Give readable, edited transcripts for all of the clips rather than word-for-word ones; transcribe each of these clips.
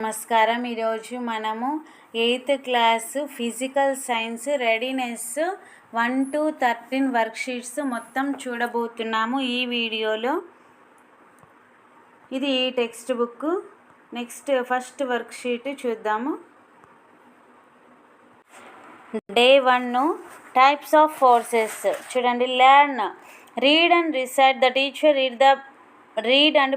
నమస్కారం. ఈరోజు మనము 8th class physical science readiness 1 to 13 worksheets మొత్తం చూడబోతున్నాము ఈ వీడియోలో. ఇది text book. Next first worksheet చూద్దాము. డే 1 టైప్స్ ఆఫ్ ఫోర్సెస్ చూడండి. Learn, read and recite. The teacher read and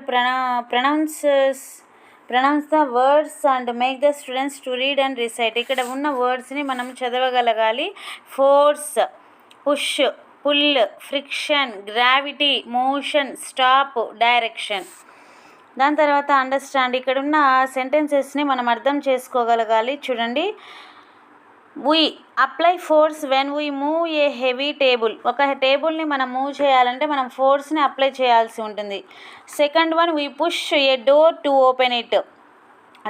pronounce the words and make the students to read and recite. ఇక్కడ ఉన్న వర్డ్స్ని మనం చదవగలగాలి. Force, push, pull, friction, gravity, motion, stop, direction. దాని తర్వాత understand. ఇక్కడ ఉన్న సెంటెన్సెస్ని మనం అర్థం చేసుకోగలగాలి. చూడండి. we apply force when we move a heavy table. ఒక టేబుల్ని మనం మూవ్ చేయాలంటే మనం ఫోర్స్ని అప్లై చేయాల్సి ఉంటుంది. Second one, we push a door to open it.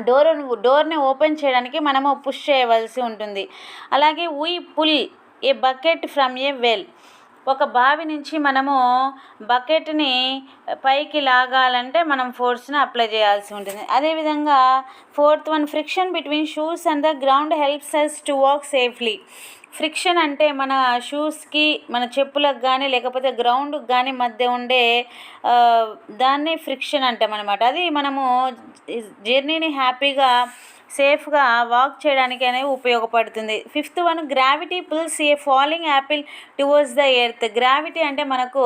డోర్ని ఓపెన్ చేయడానికి మనము పుష్ చేయవలసి ఉంటుంది. అలాగే we pull a bucket from a well. ఒక బావి నుంచి మనము బకెట్ని పైకి లాగాలంటే మనం ఫోర్స్ని అప్లై చేయాల్సి ఉంటుంది. అదేవిధంగా fourth one, friction between shoes and the ground helps us to walk safely. Friction అంటే మన షూస్కి, మన చెప్పులకు కానీ లేకపోతే గ్రౌండ్కి కానీ మధ్య ఉండే దాన్ని ఫ్రిక్షన్ అంటాం అనమాట. అది మనము జర్నీని హ్యాపీగా సేఫ్గా వాక్ చేయడానికి అనేది ఉపయోగపడుతుంది. Fifth one, gravity pulls a falling apple towards the earth. Gravity అంటే మనకు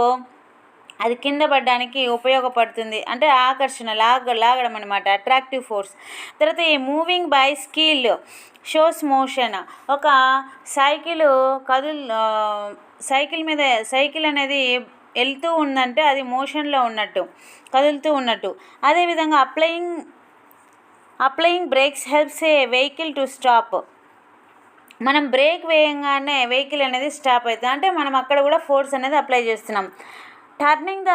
అది కింద పడడానికి ఉపయోగపడుతుంది, అంటే ఆకర్షణ, లాగడం అనమాట, అట్రాక్టివ్ ఫోర్స్. తర్వాత ఈ మూవింగ్ బైసికిల్ షోస్ మోషన్. ఒక సైకిల్ అనేది వెళ్తూ ఉందంటే అది మోషన్లో ఉన్నట్టు, కదులుతూ ఉన్నట్టు. అదేవిధంగా applying brakes helps a vehicle to stop. మనం బ్రేక్ వేయంగానే వెహికల్ అనేది స్టాప్ అవుతుంది, అంటే మనం అక్కడ కూడా ఫోర్స్ అనేది అప్లై చేస్తున్నాం. Turning the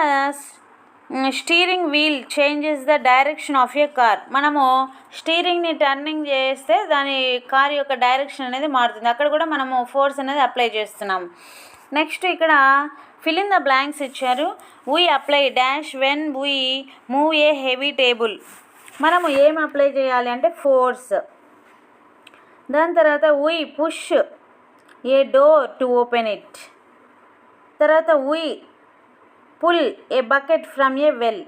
steering wheel changes the direction of a car. మనము స్టీరింగ్ని టర్నింగ్ చేస్తే దాని కార్ యొక్క డైరెక్షన్ అనేది మారుతుంది, అక్కడ కూడా మనము ఫోర్స్ అనేది అప్లై చేస్తున్నాం. నెక్స్ట్ ఇక్కడ ఫిల్ ఇన్ ద బ్లాంక్స్ ఇచ్చారు. We apply dash when we move a heavy table. మనము ఏం అప్లై చేయాలి అంటే ఫోర్స్. దాని తర్వాత we push a door to open it. తర్వాత we pull a bucket from a well.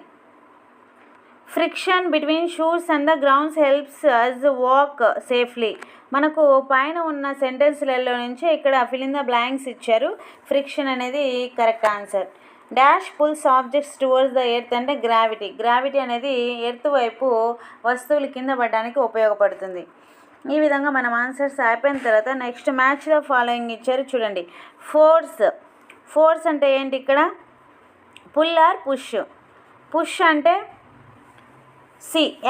Friction between shoes and the grounds helps us walk safely. మనకు పైన ఉన్న సెంటెన్స్లలో నుంచి ఇక్కడ ఫిల్ ఇన్ ద బ్లాంక్స్ ఇచ్చారు. ఫ్రిక్షన్ అనేది correct answer. Dash pulls objects towards the earth అంటే గ్రావిటీ అనేది ఎర్త్ వైపు వస్తువులు కింద పడడానికి ఉపయోగపడుతుంది. ఈ విధంగా మనం ఆన్సర్స్ అయిపోయిన తర్వాత నెక్స్ట్ మ్యాచ్ ద ఫాలోయింగ్ ఇచ్చారు. చూడండి. ఫోర్స్ అంటే ఏంటి? ఇక్కడ పుల్ ఆర్ పుష్ అంటే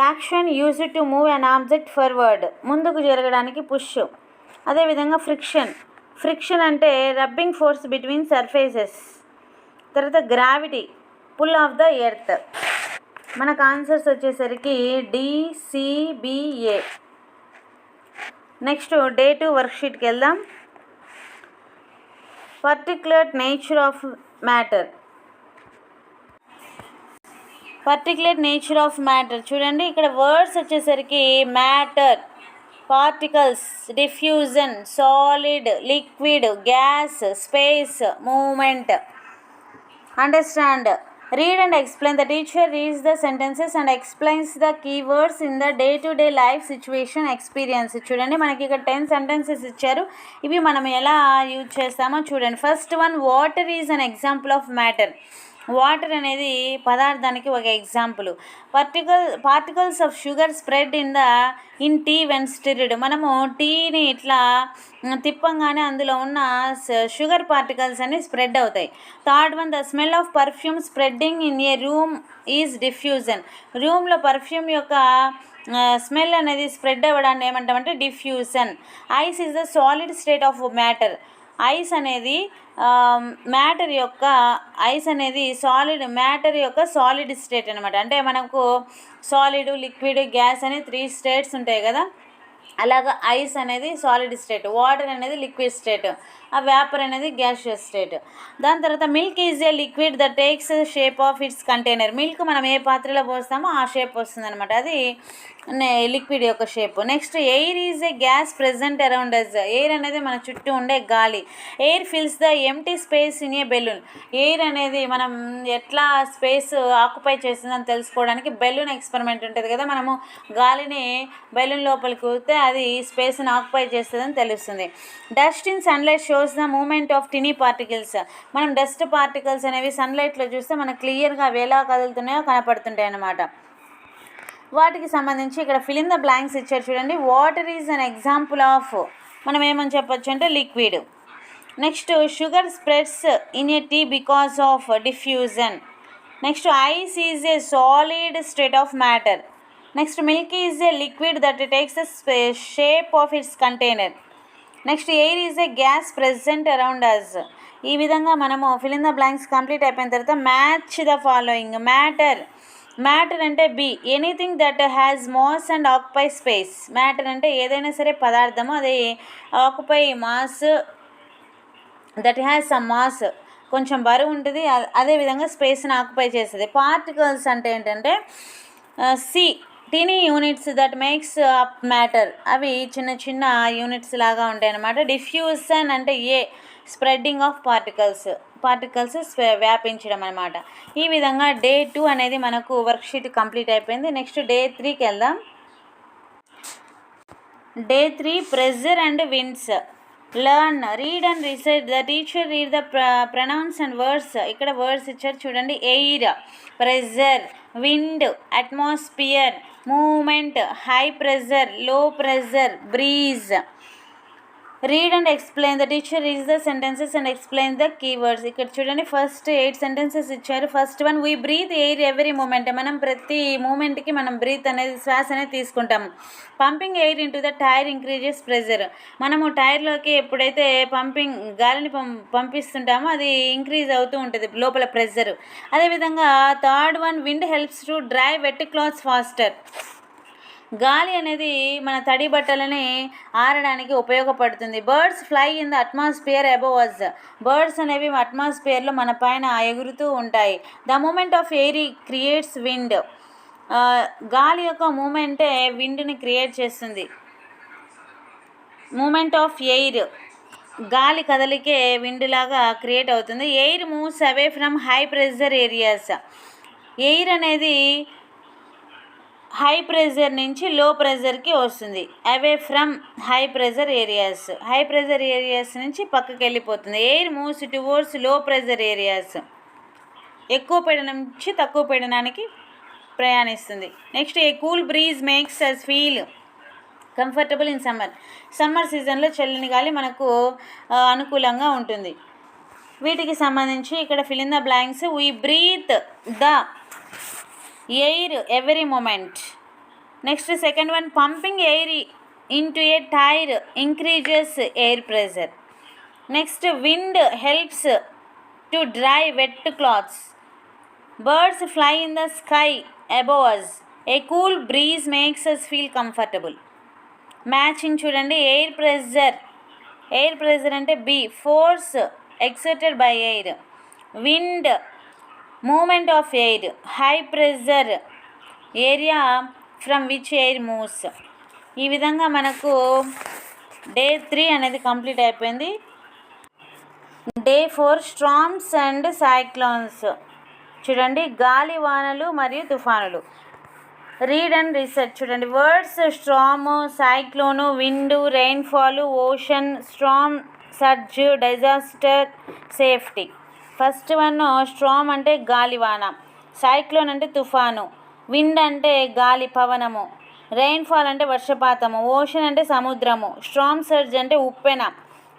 action used to move an object forward, ముందుకు జరగడానికి పుష్. అదేవిధంగా ఫ్రిక్షన్ అంటే రబ్బింగ్ ఫోర్స్ బిట్వీన్ సర్ఫేసెస్. తర్వాత gravity pull of the earth. మనకు ఆన్సర్స్ వచ్చేసరికి DCBA. నెక్స్ట్ డే 2 వర్క్షీట్కి వెళ్దాం. Particular nature of matter. చూడండి, ఇక్కడ వర్డ్స్ వచ్చేసరికి matter, particles, diffusion, solid, liquid, gas, space, movement. Understand. Read and explain. The teacher reads the sentences and explains the keywords in the day-to-day life situation experience. చూడండి, మనకి ఇక్కడ 10 sentences ఇచ్చారు. ఇవి మనం ఎలా యూజ్ చేస్తామో చూడండి. First one, water is an example of matter. Water అనేది పదార్థానికి ఒక example. Particles of sugar spread in tea when stirred. మనము టీని ఇట్లా తిప్పంగానే అందులో ఉన్న షుగర్ పార్టికల్స్ అన్ని స్ప్రెడ్ అవుతాయి. Third one, the smell of perfume spreading in a room is diffusion. రూమ్లో పర్ఫ్యూమ్ యొక్క స్మెల్ అనేది స్ప్రెడ్ అవ్వడాన్ని ఏమంటామంటే diffusion. Ice is the solid state of matter. Ice అనేది మ్యాటర్ యొక్క సాలిడ్ స్టేట్ అనమాట. అంటే మనకు సాలిడ్, లిక్విడ్, గ్యాస్ అనే 3 స్టేట్స్ ఉంటాయి కదా, అలాగా ఐస్ అనేది సాలిడ్ స్టేట్, వాటర్ అనేది లిక్విడ్ స్టేట్, ఆ వేపర్ అనేది గ్యాషియస్ స్టేట్. దాని తర్వాత milk is a liquid that takes shape of its container. Milk మనం ఏ పాత్రలో పోస్తామో ఆ షేప్ వస్తుంది అనమాట, అది లిక్విడ్ యొక్క shape. Next air is a gas present around us. Air అనేది మన చుట్టూ ఉండే గాలి. Air fills the empty space in a balloon. Air అనేది మనం ఎట్లా స్పేస్ ఆక్యుపై చేస్తుందని తెలుసుకోవడానికి బెలూన్ ఎక్స్పెరిమెంట్ ఉంటుంది కదా, మనము గాలిని బెలూన్ లోపలికి ఊరితే అది స్పేస్ని ఆక్యుపై చేస్తుందని తెలుస్తుంది. Dust in sunlight shows the movement of tiny particles. మనం డస్ట్ పార్టికల్స్ అనేవి సన్లైట్లో చూస్తే మనకు క్లియర్గా అవి ఎలా కదులుతున్నాయో కనపడుతుంటాయి అన్నమాట. వాటికి సంబంధించి ఇక్కడ ఫిల్ ఇన్ ద బ్లాంక్స్ ఇచ్చారు చూడండి. Water is an example of, మనం ఏమని చెప్పొచ్చు అంటే liquid. Next sugar spreads in a tea because of diffusion. Next ice is a solid state of matter. Next milk is a liquid that takes the shape of its container. Next air is a gas present around us. ఈ విధంగా మనము fill in the blanks complete అయిపోయిన తర్వాత match the following. Matter అంటే B, anything that has mass and occupy space. Matter అంటే ఏదైనా సరే పదార్థము, అది occupy mass, that has some mass, కొంచెం బరువు ఉంటుంది, అదేవిధంగా స్పేస్ని ఆక్యుపై చేస్తుంది. పార్టికల్స్ అంటే ఏంటంటే C, tiny units that makes up matter. అవి చిన్న చిన్న యూనిట్స్ లాగా ఉంటాయి అన్నమాట. డిఫ్యూజన్ అంటే ఏ, స్ప్రెడ్డింగ్ ఆఫ్ పార్టికల్స్ వ్యాపించడం అనమాట. ఈ విధంగా డే 2 అనేది మనకు వర్క్షీట్ కంప్లీట్ అయిపోయింది. నెక్స్ట్ డే 3కి వెళ్దాం. Day 3 pressure and winds. Learn, read and recite. The teacher read the pronounce and words. ఇక్కడ వర్డ్స్ ఇచ్చారు చూడండి. Air, pressure, wind, atmosphere, movement, high pressure, low pressure, breeze. Read and explain. The teacher reads the sentences and explain the keywords. ఇక్కడ చూడండి first 8 sentences ఇచ్చారు. First one, we breathe air every moment. మనం ప్రతి మూమెంట్కి మనం breathe అనేది, శ్వాస అనేది తీసుకుంటాము. Pumping air into the tyre increases pressure. మనము టైర్లోకి ఎప్పుడైతే గాలిని పంపిస్తుంటామో అది ఇంక్రీజ్ అవుతూ ఉంటుంది లోపల ప్రెజర్. అదేవిధంగా third one, wind helps to dry wet clothes faster. గాలి అనేది మన తడి బట్టలని ఆరడానికి ఉపయోగపడుతుంది. Birds fly in the atmosphere above us. Birds అనేవి అట్మాస్ఫియర్లో మన పైన ఎగురుతూ ఉంటాయి. The movement of air creates wind. గాలి యొక్క మూమెంటే విండ్ని క్రియేట్ చేస్తుంది. మూమెంట్ ఆఫ్ ఎయిర్, గాలి కదలికే విండ్ లాగా క్రియేట్ అవుతుంది. Air moves away from high pressure areas. Air అనేది హై ప్రెజర్ నుంచి లో ప్రెజర్కి వస్తుంది. అవే from high pressure areas. High pressure areas నుంచి పక్కకి వెళ్ళిపోతుంది. Air moves towards low pressure areas. ఎక్కువ పీడనం నుంచి తక్కువ పీడనానికి ప్రయాణిస్తుంది. Next, a cool breeze makes us feel comfortable in summer సీజన్లో చల్లని గాలి మనకు అనుకూలంగా ఉంటుంది. వీటికి సంబంధించి ఇక్కడ fill in the blanks. We breathe the air every moment. Next second one, pumping air into a tyre increases air pressure. Next, wind helps to dry wet clothes. Birds fly in the sky above us. A cool breeze makes us feel comfortable. Matching చూడండి. Air pressure అంటే B, force exerted by air. Wind, movement of air. High pressure, area from which air moves. ఈ విధంగా మనకు day 3 అనేది complete అయిపోయింది. Day 4 storms and cyclones. చూడండి, గాలి వానలు మరియు తుఫానులు. Read and research. చూడండి words. Storm, cyclone, wind, rainfall, ocean, storm, surge, disaster, safety. First one, Storm అంటే గాలివాన, సైక్లోన్ అంటే తుఫాను, విండ్ అంటే గాలి పవనము, రెయిన్ఫాల్ అంటే వర్షపాతము, ఓషన్ అంటే సముద్రము, స్టార్మ్ సర్జ్ అంటే ఉప్పెన,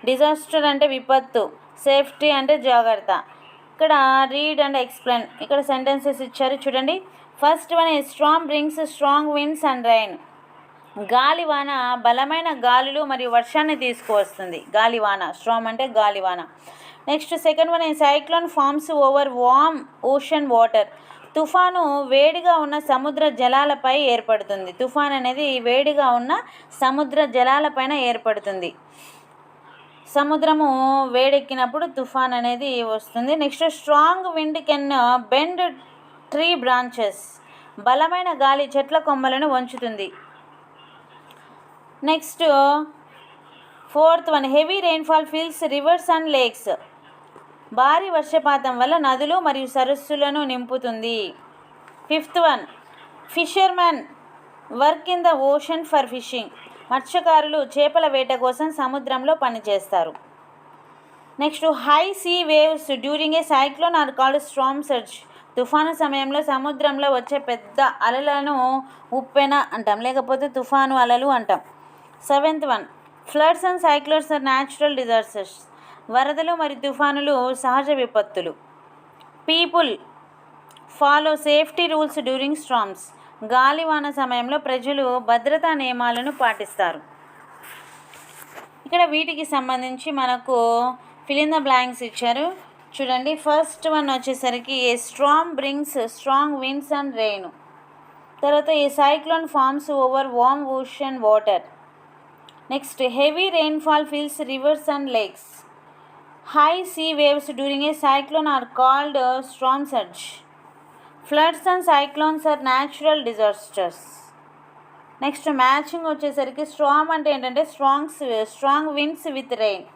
డిజాస్టర్ అంటే విపత్తు, సేఫ్టీ అంటే జాగ్రత్త. ఇక్కడ రీడ్ అండ్ ఎక్స్ప్లెయిన్. ఇక్కడ సెంటెన్సెస్ ఇచ్చారు చూడండి. First one, storm brings strong winds and rain. గాలివాన బలమైన గాలులు మరియు వర్షాన్ని తీసుకువస్తుంది. గాలివాన, స్టార్మ్ అంటే గాలివాన. Next second one, cyclone forms over warm ocean water. తుఫాను వేడిగా ఉన్న సముద్ర జలాలపై ఏర్పడుతుంది. తుఫాన్ అనేది వేడిగా ఉన్న సముద్ర జలాలపైన ఏర్పడుతుంది. సముద్రము వేడెక్కినప్పుడు తుఫాన్ అనేది వస్తుంది. Next, strong wind can bend tree branches. బలమైన గాలి చెట్ల కొమ్మలను వంచుతుంది. Next fourth one, heavy rainfall fills rivers and lakes. భారీ వర్షపాతం వల్ల నదులు మరియు సరస్సులను నింపుతుంది. Fifth one, fishermen work in the ocean for fishing. మత్స్యకారులు చేపల వేట కోసం సముద్రంలో పనిచేస్తారు. Next, high sea waves during a cyclone are called storm surge. తుఫాను సమయంలో సముద్రంలో వచ్చే పెద్ద అలలను ఉప్పెన అంటాం, లేకపోతే తుఫాను అలలు అంటాం. Seventh one, floods and cyclones are natural disasters. వరదలు మరియు తుఫానులు సహజ విపత్తులు. People follow safety rules during storms. గాలివాన సమయంలో ప్రజలు భద్రతా నియమాలను పాటిస్తారు. ఇక్కడ వీటికి సంబంధించి మనకు ఫిల్ ఇన్ ద బ్లాంక్స్ ఇచ్చారు చూడండి. ఫస్ట్ వన్ వచ్చేసరికి a storm brings strong winds and rain. తర్వాత a cyclone forms over warm ocean water. Next, heavy rainfall fills rivers and lakes. High sea waves during a cyclone are called storm surge. Floods and cyclones are natural disasters. Next, matching వచ్చేసరికి storm అంటే ఏంటంటే strong winds with rain.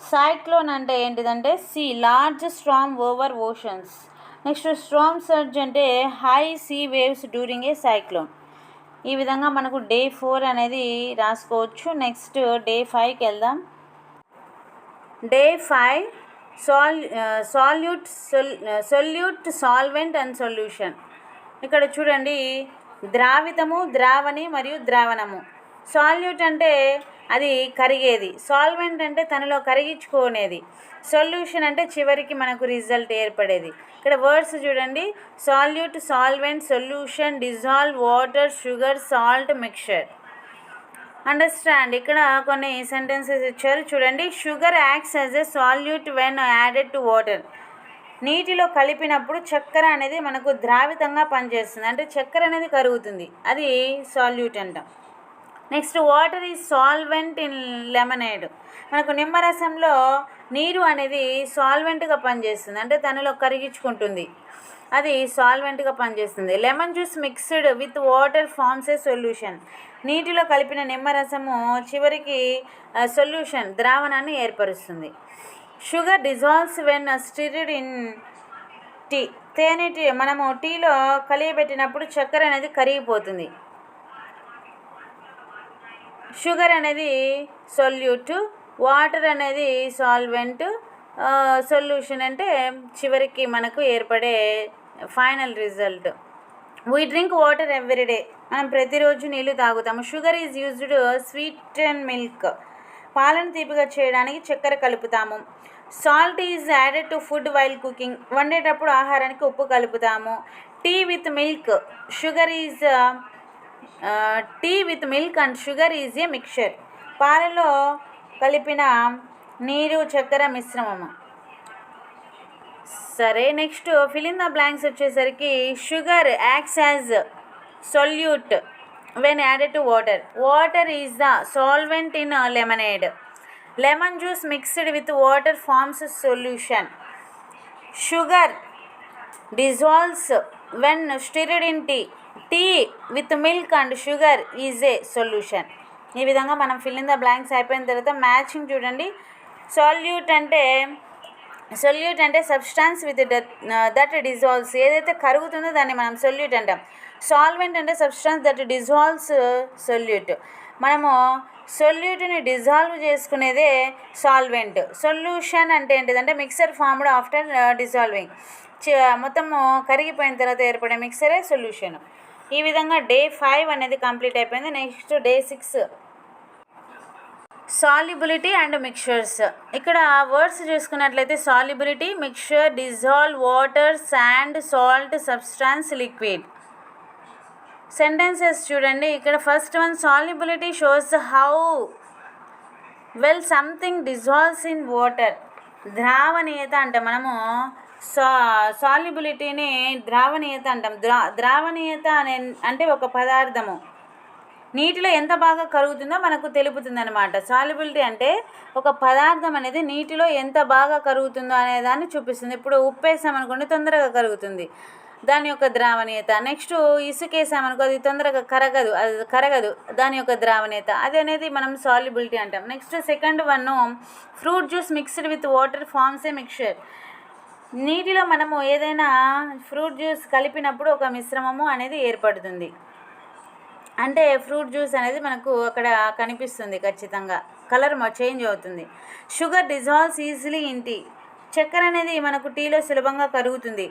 Cyclone అంటే ఏంటిదంటే C large storm over oceans. Next, storm surge అంటే high sea waves during a cyclone. ఈ విధంగా మనకు day 4 అనేది రాసుకోవచ్చు. నెక్స్ట్ డే 5కి వెళ్దాం. Day 5 solute solvent and solution. ఇక్కడ చూడండి, ద్రావితము, ద్రావణి మరియు ద్రావణము. సాల్యూట్ అంటే అది కరిగేది, సాల్వెంట్ అంటే తనలో కరిగించుకునేది, సొల్యూషన్ అంటే చివరికి మనకు రిజల్ట్ ఏర్పడేది. ఇక్కడ వర్డ్స్ చూడండి, salute, solvent, solution, dissolve, water, sugar, salt, mixture. Understand. ఇక్కడ కొన్ని సెంటెన్సెస్ ఇచ్చారు చూడండి. Sugar acts as a salute when added to water. నీటిలో కలిపినప్పుడు చక్కెర అనేది మనకు ద్రావితంగా పనిచేస్తుంది, అంటే చక్కెర అనేది కరుగుతుంది, అది సాల్యూట్ అంటాం. Next, water is solvent in lemonade. మనకు నిమ్మరసంలో నీరు అనేది సాల్వెంట్గా పనిచేస్తుంది, అంటే తనలో కరిగించుకుంటుంది, అది సాల్వెంట్గా పనిచేస్తుంది. Lemon juice mixed with water forms a solution. నీటిలో కలిపిన నిమ్మరసము చివరికి సొల్యూషన్ ద్రావణాన్ని ఏర్పరుస్తుంది. Sugar dissolves when stirred in tea. తేనె మనము టీలో కలియబెట్టినప్పుడు చక్కెర అనేది కరిగిపోతుంది. షుగర్ అనేది సొల్యూట్, వాటర్ అనేది సాల్వెంట్, సొల్యూషన్ అంటే చివరికి మనకు ఏర్పడే final result. We drink water every day. మనం ప్రతిరోజు నీళ్ళు తాగుతాము. Sugar is used sweet and milk. పాలను తీపిగా చేయడానికి చక్కెర కలుపుతాము. Salt is added to food while cooking. వండేటప్పుడు ఆహారానికి ఉప్పు కలుపుతాము. Tea with milk and sugar is a mixture. పాలలో కలిపిన నీరు చక్కెర మిశ్రమము. సరే, next fill in the blanks వచ్చేసరికి sugar acts as solute when added to water. Water is the solvent in lemonade. Lemon juice mixed with water forms solution. Sugar dissolves when stirred in tea. Tea with milk and sugar is a solution. ఈ విధంగా మనం fill in the blanks అయిపోయిన తర్వాత matching చూడండి. Solute అంటే substance with that dissolves. ఏదైతే కరుగుతుందో దాన్ని మనం సొల్యూట్ అంటాం. సాల్వెంట్ అంటే సబ్స్టాన్స్ దట్ డిజాల్వ్స్ సొల్యూట్. మనము సొల్యూట్ని డిజాల్వ్ చేసుకునేదే సాల్వెంట్. సొల్యూషన్ అంటే ఏంటిదంటే మిక్సర్ ఫార్మ్డ్ ఆఫ్టర్ డిజాల్వింగ్. మొత్తము కరిగిపోయిన తర్వాత ఏర్పడే మిక్సరే సొల్యూషన్. ఈ విధంగా డే 5 అనేది కంప్లీట్ అయిపోయింది. Next day 6 solubility and mixtures. ఇక్కడ వర్డ్స్ చూసుకున్నట్లయితే solubility, mixture, dissolve, water, sand, salt, substance, liquid. Sentences చూడండి. ఇక్కడ first one, solubility shows how well something dissolves in water. ద్రావణీయత అంటే మనము సాల్యుబిలిటీని ద్రావణీయత అంటాం. ద్రావణీయత అంటే ఒక పదార్థము నీటిలో ఎంత బాగా కరుగుతుందో మనకు తెలుపుతుంది అనమాట. సాల్యుబిలిటీ అంటే ఒక పదార్థం అనేది నీటిలో ఎంత బాగా కరుగుతుందో అనే దాన్ని చూపిస్తుంది. ఇప్పుడు ఉప్పు వేసామనుకోండి తొందరగా కరుగుతుంది. దాని యొక్క ద్రావణీయత. నెక్స్ట్ ఇసుకేసామనుకో అది తొందరగా కరగదు దాని యొక్క ద్రావణీయత. అది అనేది మనం సాల్యుబిలిటీ అంటాం. Next second one, fruit juice mixed with water forms a mixture. నీటిలో మనము ఏదైనా ఫ్రూట్ జ్యూస్ కలిపినప్పుడు ఒక మిశ్రమము అనేది ఏర్పడుతుంది. అంటే ఫ్రూట్ జ్యూస్ అనేది మనకు అక్కడ కనిపిస్తుంది, ఖచ్చితంగా కలర్ చేంజ్ అవుతుంది. Sugar dissolves easily in tea. చక్కెర అనేది మనకు టీలో సులభంగా కరుగుతుంది.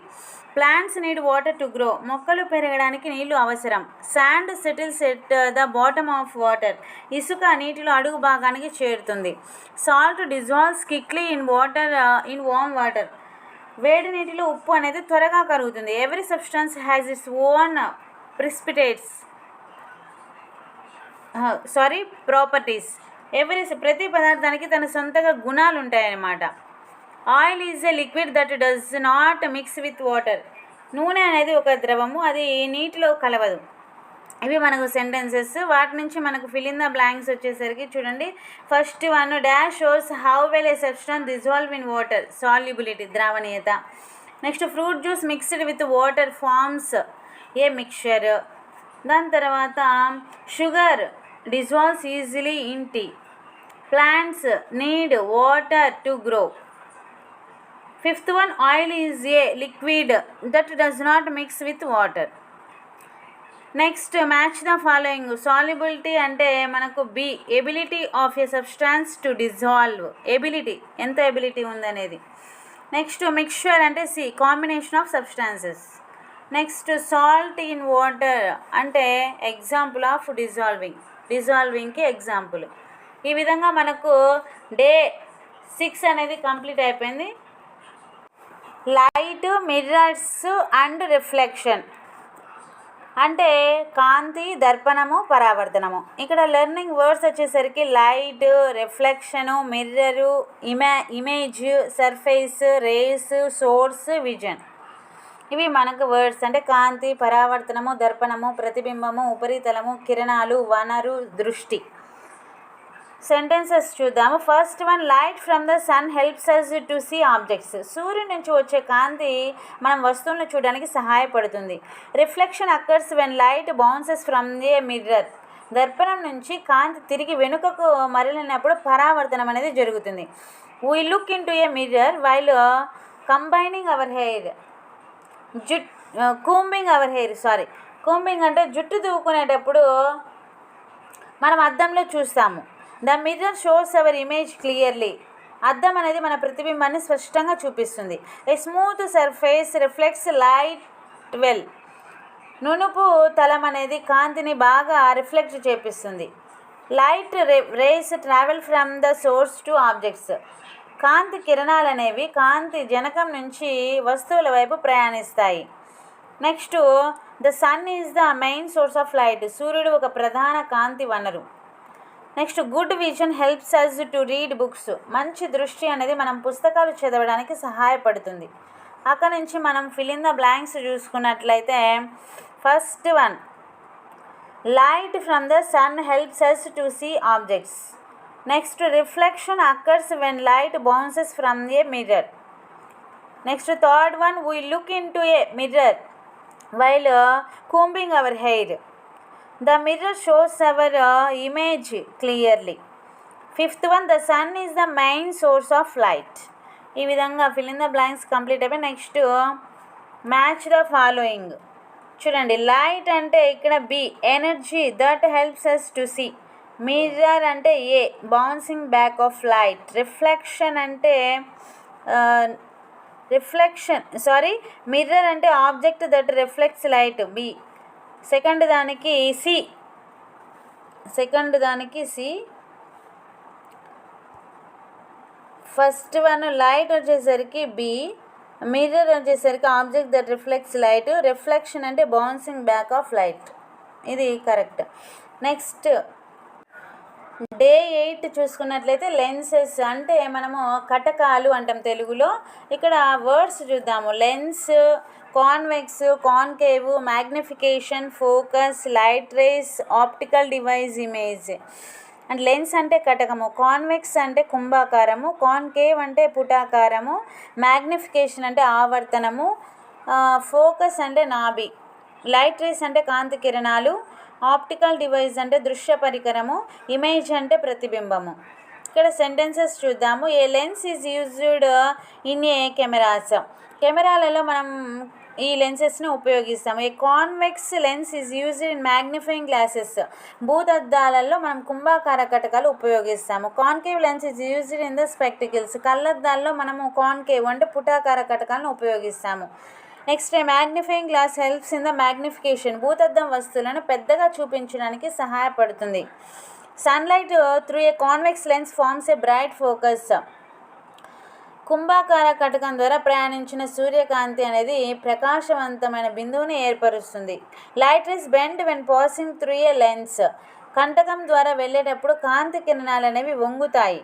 Plants need water to grow. మొక్కలు పెరగడానికి నీళ్లు అవసరం. Sand settles at the bottom of water. ఇసుక నీటిలో అడుగు భాగానికి చేరుతుంది. Salt dissolves quickly in warm water. వేడి నీటిలో ఉప్పు అనేది త్వరగా కరుగుతుంది. Every substance has its own precipitates properties. ప్రతి పదార్థానికి తన సొంతగా గుణాలు ఉంటాయన్నమాట. Oil is a liquid that does not mix with water. నూనె అనేది ఒక ద్రవము, అది నీటిలో కలవదు. ఇవి మనకు సెంటెన్సెస్. వాటి నుంచి మనకు ఫిల్ ఇన్ ద బ్లాంక్స్ వచ్చేసరికి చూడండి. First one, dash shows how well a substance dissolve in water. Solubility, ద్రావణీయత. Next fruit juice mixed with water forms a mixture. దాని తర్వాత sugar dissolves easily in tea. Plants need water to grow. Fifth one, oil is a liquid that does not mix with water. Next, match the following. Solubility అంటే మనకు B, ability of a substance to dissolve. Ability, ఎంత ability ఉందనేది. Next mixture అంటే C, combination of substances. Next salt in water అంటే example of డిజాల్వింగ్కి example. ఈ విధంగా మనకు day 6 అనేది కంప్లీట్ అయిపోయింది. లైట్, మిర్రర్స్ అండ్ రిఫ్లెక్షన్ అంటే కాంతి, దర్పణము, పరావర్తనము. ఇక్కడ లెర్నింగ్ వర్డ్స్ వచ్చేసరికి light, reflection, mirror, image, surface, rays, source, vision. ఇవి మనకు వర్డ్స్. అంటే కాంతి, పరావర్తనము, దర్పణము, ప్రతిబింబము, ఉపరితలము, కిరణాలు, వనరు, దృష్టి. సెంటెన్సెస్ చూద్దాము. First one, light from the sun helps us to see objects. సూర్యుడి నుంచి వచ్చే కాంతి మనం వస్తువులను చూడడానికి సహాయపడుతుంది. Reflection occurs when light bounces from a mirror. దర్పణం నుంచి కాంతి తిరిగి వెనుకకు మరలినప్పుడు పరావర్తనం అనేది జరుగుతుంది. We look into a mirror while combining our hair. Combing our hair. Combing అంటే జుట్టు దువ్వుకునేటప్పుడు మనం అద్దంలో చూస్తాము. The mirror shows our image clearly. అద్దం అనేది మన ప్రతిబింబాన్ని స్పష్టంగా చూపిస్తుంది. A smooth surface reflects light well. నునుపు తలం అనేది కాంతిని బాగా రిఫ్లెక్ట్ చేపిస్తుంది. Light rays travel from the source to objects. కాంతి కిరణాలు అనేవి కాంతి జనకం నుంచి వస్తువుల వైపు ప్రయాణిస్తాయి. Next, the sun is the main source of light. సూర్యుడు ఒక ప్రధాన కాంతి వనరు. Next, good vision helps us to read books. మంచి దృష్టి అనేది మనం పుస్తకాలు చదవడానికి సహాయపడుతుంది. అక్కడ నుంచి మనం ఫిల్ ఇన్ ద బ్లాంక్స్ చూసుకున్నట్లయితే first one, light from the sun helps us to see objects. Next, reflection occurs when light bounces from a mirror. Next, third one, we look into a mirror while combing our hair. The mirror shows our image clearly. Fifth one, the sun is the main source of light. ఈ విధంగా fill in the blanks complete అయిపోయి. Next, match the following. చూడండి, light అంటే ఇక్కడ B, energy that helps us to see. Mirror అంటే A, bouncing back of light. Reflection అంటే mirror అంటే object that reflects light, B. Second దానికి C. First one light వచ్చేసరికి B, mirror వచ్చేసరికి object that reflects light, reflection అంటే bouncing back of light. ఇది correct. Next, day 8 చూసుకున్నట్లయితే lenses అంటే మనము కటకాలు అంటాం తెలుగులో. ఇక్కడ వర్డ్స్ చూద్దాము. Lens, convex, concave, magnification, focus, light rays, optical device, image. And lens అంటే కటకము, కాన్వెక్స్ అంటే కుంభాకారము, కాన్కేవ్ అంటే పుటాకారము, మ్యాగ్నిఫికేషన్ అంటే ఆవర్తనము, ఫోకస్ అంటే నాభి, లైట్ రేస్ అంటే కాంతి కిరణాలు, ఆప్టికల్ డివైస్ అంటే దృశ్య పరికరము, ఇమేజ్ అంటే ప్రతిబింబము. ఇక్కడ సెంటెన్సెస్ చూద్దాము. A lens is used in a cameras. కెమెరాలలో మనం ఈ లెన్సెస్ని ఉపయోగిస్తాము. A convex lens is used in magnifying glasses. భూతద్దాలలో మనం కుంభాకార కటకాలు ఉపయోగిస్తాము. Concave lens is used in the spectacles. కళ్ళద్దాల్లో మనము కాన్కేవ్ అంటే పుటాకార కటకాలను ఉపయోగిస్తాము. Next, a magnifying glass helps in the magnification. భూతద్దం వస్తువులను పెద్దగా చూపించడానికి సహాయపడుతుంది. Sunlight through a convex lens forms a bright focus. కుంభాకార కటకం ద్వారా ప్రయాణించిన సూర్యకాంతి అనేది ప్రకాశవంతమైన బిందువుని ఏర్పరుస్తుంది. Light rays bend when passing through a lens. కంటకం ద్వారా వెళ్ళేటప్పుడు కాంతి కిరణాలు అనేవి వంగుతాయి.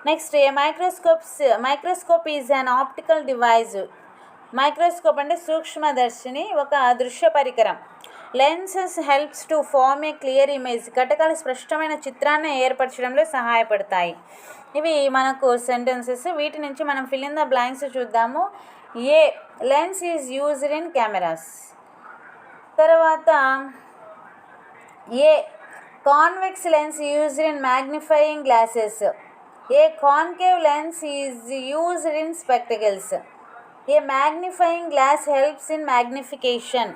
Next, a microscope is an optical device. Microscope అంటే సూక్ష్మదర్శిని, ఒక దృశ్య పరికరం. Lenses helps to form a clear image. కటకాలు స్పష్టమైన చిత్రాన్ని ఏర్పరచడంలో సహాయపడతాయి. ఇవి మనకు సెంటెన్సెస్. వీటి నుంచి మనం ఫిల్ ఇన్ ద బ్లాంక్స్ చూద్దాము. A lens is used in cameras. తర్వాత a convex lens used in magnifying glasses. A concave lens is used in spectacles. A magnifying glass helps in magnification.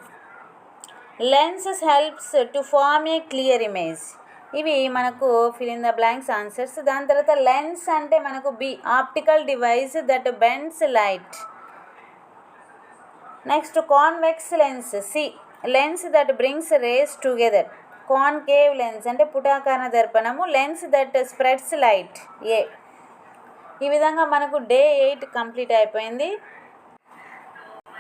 Lenses helps to form a clear image. ఇవి మనకు fill in the blanks answers. దాని తర్వాత lens అంటే మనకు B, optical device that bends light. Next, convex lens. C, lens that brings rays together. Concave lens అంటే పుటాకార దర్పణము. Lens that spreads light. A. ఈ విధంగా మనకు డే 8 కంప్లీట్ అయిపోయింది.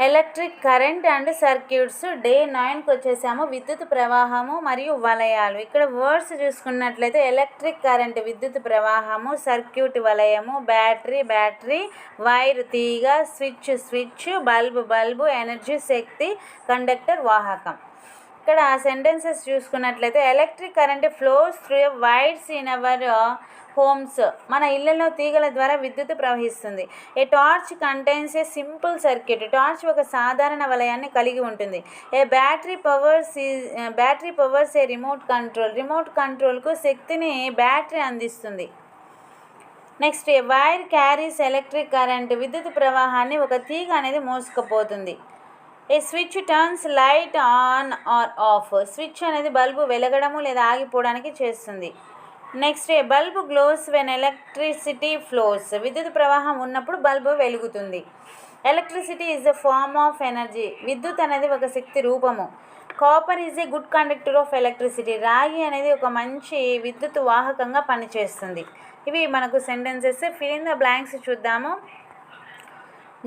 Electric current and circuits. Day 9కి వచ్చేసాము. విద్యుత్ ప్రవాహము మరియు వలయాలు. ఇక్కడ వర్డ్స్ చూసుకున్నట్లయితే ఎలక్ట్రిక్ కరెంట్ విద్యుత్ ప్రవాహము, సర్క్యూట్ వలయము, బ్యాటరీ వైర్ తీగ, స్విచ్ బల్బు ఎనర్జీ శక్తి, కండక్టర్ వాహకం. ఇక్కడ సెంటెన్సెస్ చూసుకున్నట్లయితే electric current flows through wires in our homes. మన ఇళ్లలో తీగల ద్వారా విద్యుత్ ప్రవహిస్తుంది. ఏ టార్చ్ కంటైన్స్ ఏ సింపుల్ సర్క్యూట్. టార్చ్ ఒక సాధారణ వలయాన్ని కలిగి ఉంటుంది. ఏ బ్యాటరీ పవర్స్ ఏ రిమోట్ కంట్రోల్కు శక్తిని బ్యాటరీ అందిస్తుంది. నెక్స్ట్, ఏ వైర్ క్యారీస్ ఎలక్ట్రిక్ కరెంట్. విద్యుత్ ప్రవాహాన్ని ఒక తీగ అనేది మోసుకుపోతుంది. ఏ switch turns light on are off. Switch అనేది బల్బు వెలగడము లేదా ఆగిపోవడానికి చేస్తుంది. Next, a bulb glows when electricity flows. విద్యుత్ ప్రవాహం ఉన్నప్పుడు బల్బు వెలుగుతుంది. Electricity is the form of energy. విద్యుత్ అనేది ఒక శక్తి రూపము. Copper is a good conductor of electricity. రాగి అనేది ఒక మంచి విద్యుత్ వాహకంగా పనిచేస్తుంది. ఇవి మనకు sentences. Fill in the blanks చూద్దాము.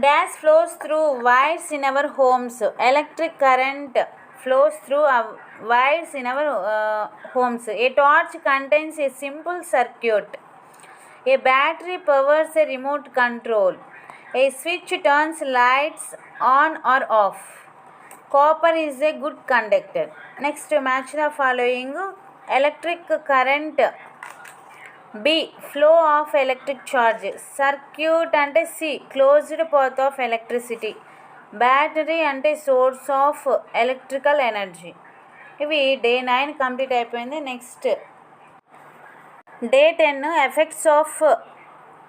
Dash flows through wires in our homes. Electric current flows through wires in our homes. A torch contains a simple circuit. A battery powers a remote control. A switch turns lights on or off. Copper is a good conductor. Next, match the following. Electric current. B, flow of electric charge. Circuit ante C, closed path of electricity. Battery అంటే source of electrical energy. ఇవి day 9 complete అయిపోయింది. Next, day 10 effects of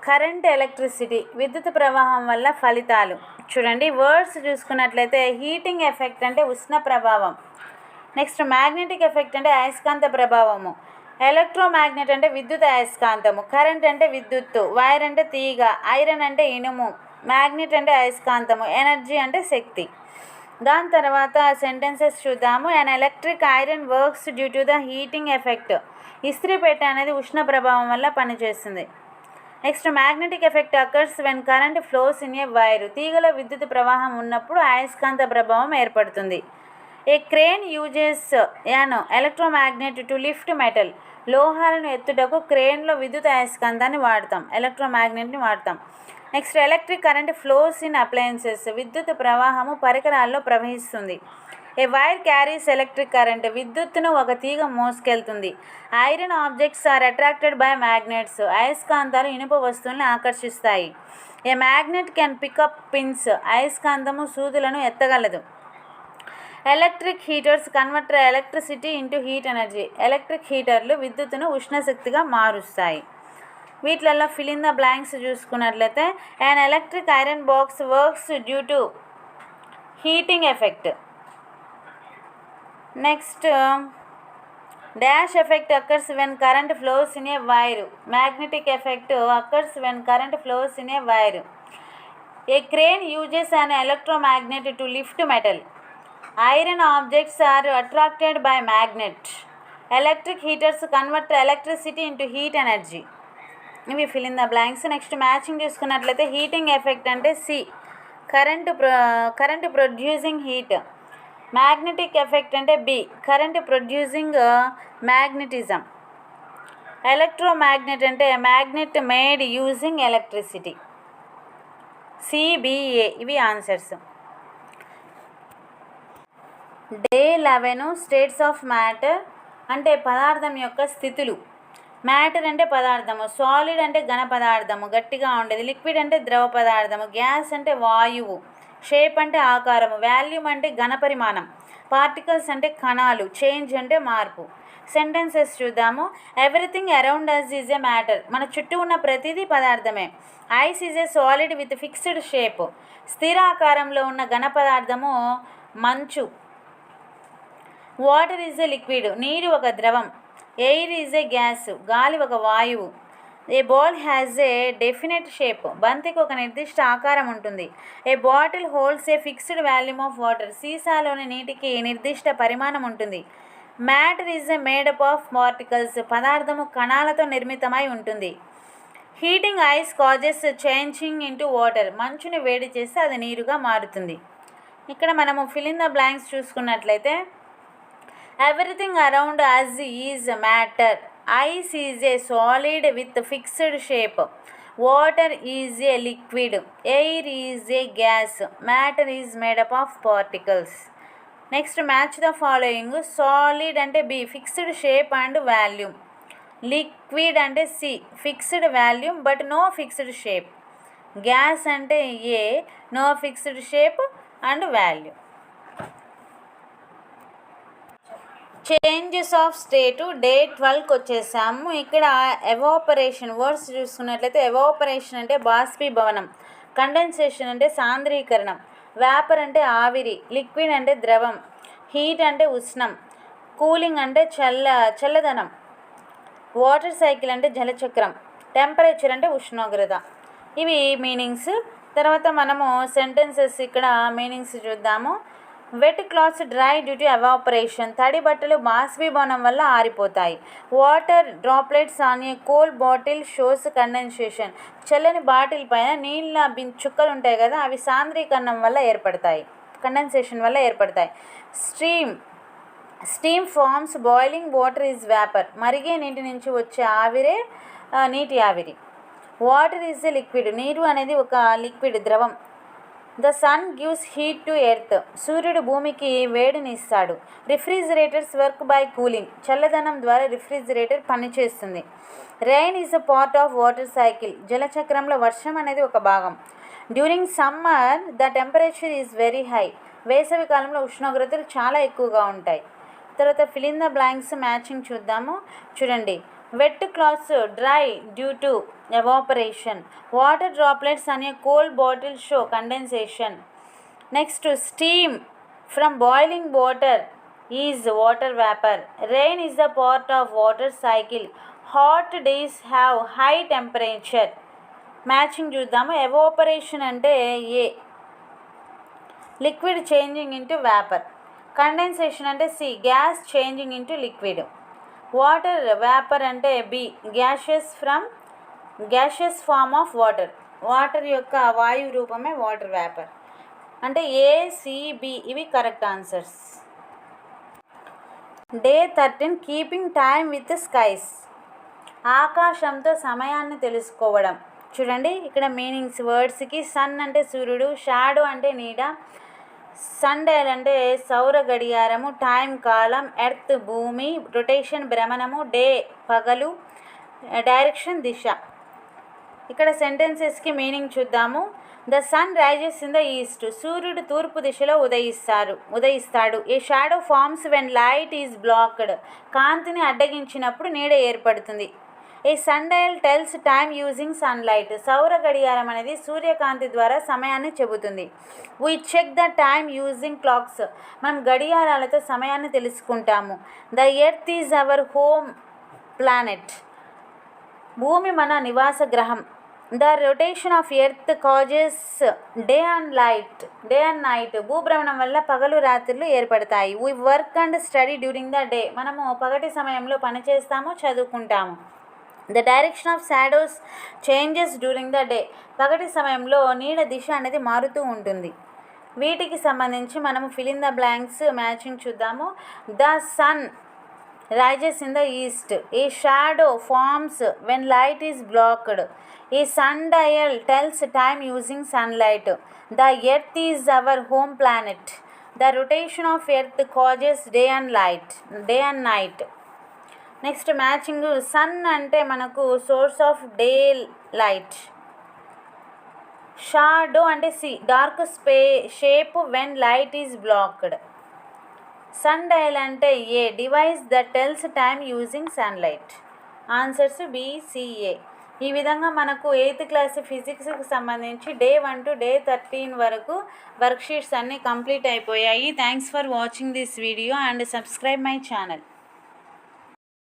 current electricity. విద్యుత్ ప్రవాహం వల్ల ఫలితాలు. చూడండి, words చూసుకున్నట్లయితే heating effect అంటే ఉష్ణ ప్రభావం. నెక్స్ట్, మ్యాగ్నెటిక్ ఎఫెక్ట్ అంటే అయస్కాంత ప్రభావము. ఎలక్ట్రోమాగ్నెట్ అంటే విద్యుత్ అయస్కాంతము. కరెంట్ అంటే విద్యుత్తు. వైర్ అంటే తీగ. ఐరన్ అంటే ఇనుము. మ్యాగ్నెట్ అంటే అయస్కాంతము. ఎనర్జీ అంటే శక్తి. దాని తర్వాత సెంటెన్సెస్ చూద్దాము. An electric iron works due to the heating effect. ఇస్త్రీ పెట్టె అనేది ఉష్ణ ప్రభావం వల్ల పనిచేస్తుంది. Next, magnetic effect occurs when current flows in a wire. తీగలో విద్యుత్ ప్రవాహం ఉన్నప్పుడు అయస్కాంత ప్రభావం ఏర్పడుతుంది. A crane uses an electromagnet to lift metal. లోహాలను ఎత్తుటకు క్రేన్లో విద్యుత్ అయస్కాంతాన్ని వాడతాం, ఎలక్ట్రోమాగ్నెట్ని వాడతాం. Next, electric current flows in appliances. విద్యుత్ ప్రవాహము పరికరాల్లో ప్రవహిస్తుంది. A wire carries electric current, విద్యుత్తును ఒక తీగ మోసుకెళ్తుంది. Iron objects are attracted by magnets, అయస్కాంతాలు ఇనుప వస్తువుల్ని ఆకర్షిస్తాయి. A magnet can pick up pins, అయస్కాంతము సూదులను ఎత్తగలదు. Electric heaters converter electricity into heat energy, electric హీటర్లు విద్యుత్తును ఉష్ణశక్తిగా మారుస్తాయి. వీటిలలో ఫిల్ ఇన్ ద బ్లాంక్స్ చూసుకున్నట్లయితే an electric iron box works due to heating effect. Next, dash effect occurs when current flows in a wire. Magnetic effect occurs when current flows in a wire. A crane uses an electromagnet to lift metal. Iron objects are attracted by magnet. Electric heaters convert electricity into heat energy. ఇవి fill in the blanks. Next matching చూసుకున్నట్లయితే heating effect అంటే C, current producing heat. Magnetic effect అంటే B, current producing magnetism. Electromagnet అంటే magnet made using electricity. C B A ఇవి answers. Day 11 states of matter అంటే పదార్థం యొక్క స్థితులు. మ్యాటర్ అంటే పదార్థము, సాలిడ్ అంటే ఘన పదార్థము గట్టిగా ఉండేది, లిక్విడ్ అంటే ద్రవ పదార్థము, గ్యాస్ అంటే వాయువు, షేప్ అంటే ఆకారము, వాల్యూమ్ అంటే ఘన పరిమాణం, పార్టికల్స్ అంటే కణాలు, చేంజ్ అంటే మార్పు. సెంటెన్సెస్ చూద్దాము. Everything around us is a matter, మన చుట్టూ ఉన్న ప్రతిదీ పదార్థమే. Ice is a solid with fixed shape, స్థిర ఆకారంలో ఉన్న ఘన పదార్థము మంచు. వాటర్ ఈజ్ ఎ లిక్విడ్, నీరు ఒక ద్రవం. ఎయిర్ ఈజ్ ఏ గ్యాస్, గాలి ఒక వాయువు. A ball has a definite shape, బంతికి ఒక నిర్దిష్ట ఆకారం ఉంటుంది. A bottle holds a fixed volume of water, సీసాలోని నీటికి నిర్దిష్ట పరిమాణం ఉంటుంది. Matter is a made up of particles, పదార్థము కణాలతో నిర్మితమై ఉంటుంది. Heating ice causes changing into water, మంచుని వేడి చేస్తే అది నీరుగా మారుతుంది. ఇక్కడ మనము ఫిల్ ఇన్ ద బ్లాంక్స్ చూసుకున్నట్లయితే everything around us is matter. Ice is a solid with fixed shape. Water is a liquid. Air is a gas. Matter is made up of particles. Next match the following. Solid అంటే B, fixed shape and volume. Liquid అంటే C, fixed volume but no fixed shape. Gas అంటే A, no fixed shape and volume. Changes of state day 12కి వచ్చేసాము. ఇక్కడ evaporation words చూసుకున్నట్లయితే evaporation అంటే బాష్పీభవనం, condensation అంటే సాంద్రీకరణం, వేపర్ అంటే ఆవిరి, లిక్విడ్ అంటే ద్రవం, హీట్ అంటే ఉష్ణం, కూలింగ్ అంటే చల్లదనం, వాటర్ సైకిల్ అంటే జలచక్రం, టెంపరేచర్ అంటే ఉష్ణోగ్రత. ఇవి మీనింగ్స్. తర్వాత మనము సెంటెన్సెస్ ఇక్కడ మీనింగ్స్ చూద్దాము. Wet clothes dry due to evaporation, తడి బట్టలు బాష్పీభవనం వల్ల ఆరిపోతాయి. Water droplets on a cold bottle shows condensation, చల్లని బాటిల్ పైన నీళ్ళ చుక్కలు ఉంటాయి కదా, అవి సాంద్రీకరణం వల్ల ఏర్పడతాయి, కండెన్సేషన్ వల్ల ఏర్పడతాయి. Steam forms boiling water is vapour, మరిగే నీటి నుంచి వచ్చే ఆవిరే నీటి ఆవిరి. వాటర్ ఈజ్ ఎ లిక్విడ్, నీరు అనేది ఒక లిక్విడ్ ద్రవం. The sun gives heat to earth, సూర్యుడు భూమికి వేడిని ఇస్తాడు. రిఫ్రిజిరేటర్స్ వర్క్ బై కూలింగ్, చల్లదనం ద్వారా రిఫ్రిజిరేటర్ పనిచేస్తుంది. Rain is a part of water cycle, జలచక్రంలో వర్షం అనేది ఒక భాగం. During summer the temperature is very high, వేసవి కాలంలో ఉష్ణోగ్రతలు చాలా ఎక్కువగా ఉంటాయి. తర్వాత fill in the blanks matching చూద్దాము. చూడండి. Wet clothes dry due to evaporation. Water droplets on a cold bottle show condensation. Next, steam from boiling water is water vapor. Rain is a part of water cycle. Hot days have high temperature. Matching చూద్దాము. evaporation అంటే A, liquid changing into vapor. Condensation అంటే C, gas changing into liquid. Water vapor అంటే B, gaseous form of water, water యొక్క వాయు రూపమే water vapour. అంటే A C B ఇవి correct answers. Day 13 keeping time with skies, ఆకాశంతో సమయాన్ని తెలుసుకోవడం. చూడండి ఇక్కడ మీనింగ్స్ వర్డ్స్కి. సన్ అంటే సూర్యుడు, షాడో అంటే నీడ, సన్ డయల్ అంటే సౌర గడియారము, టైం కాలం, ఎర్త్ భూమి, రొటేషన్ భ్రమణము, డే పగలు, డైరెక్షన్ దిశ. ఇక్కడ సెంటెన్సెస్కి మీనింగ్ చూద్దాము. The sun rises in the east. సూర్యుడు తూర్పు దిశలో ఉదయిస్తాడు. A shadow forms when light is blocked. కాంతిని అడ్డగించినప్పుడు నీడ ఏర్పడుతుంది. A sundial tells time using sunlight. సౌర గడియారం అనేది సూర్యకాంతి ద్వారా సమయాన్ని చెబుతుంది. We check the time using clocks. మనం గడియారాలతో సమయాన్ని తెలుసుకుంటాము. The earth is our home planet. భూమి మన నివాస గ్రహం. The rotation of earth causes day and night. భూభ్రమణం వల్ల పగలు రాత్రులు ఏర్పడతాయి. We work and study during the day. మనము పగటి సమయంలో పనిచేస్తాము, చదువుకుంటాము. The direction of shadows changes during the day. పగటి సమయంలో నీడ దిశ అనేది మారుతూ ఉంటుంది. వీటికి సంబంధించి మనము fill in the blanks matching చూద్దాము. The sun rises in the east. A shadow forms when light is blocked. A sundial tells time using sunlight. The earth is our home planet. The rotation of earth causes day and night. Next matching. Sun అంటే మనకు source of daylight. Shadow అంటే dark shape when light is blocked. Sundial అంటే a device that tells time using sunlight. Answers BCA. ఈ విధంగా మనకు 8th class ఫిజిక్స్కి సంబంధించి Day 1 to Day 13 వరకు worksheets అన్నీ కంప్లీట్ అయిపోయాయి. Thanks for watching this video and subscribe my channel.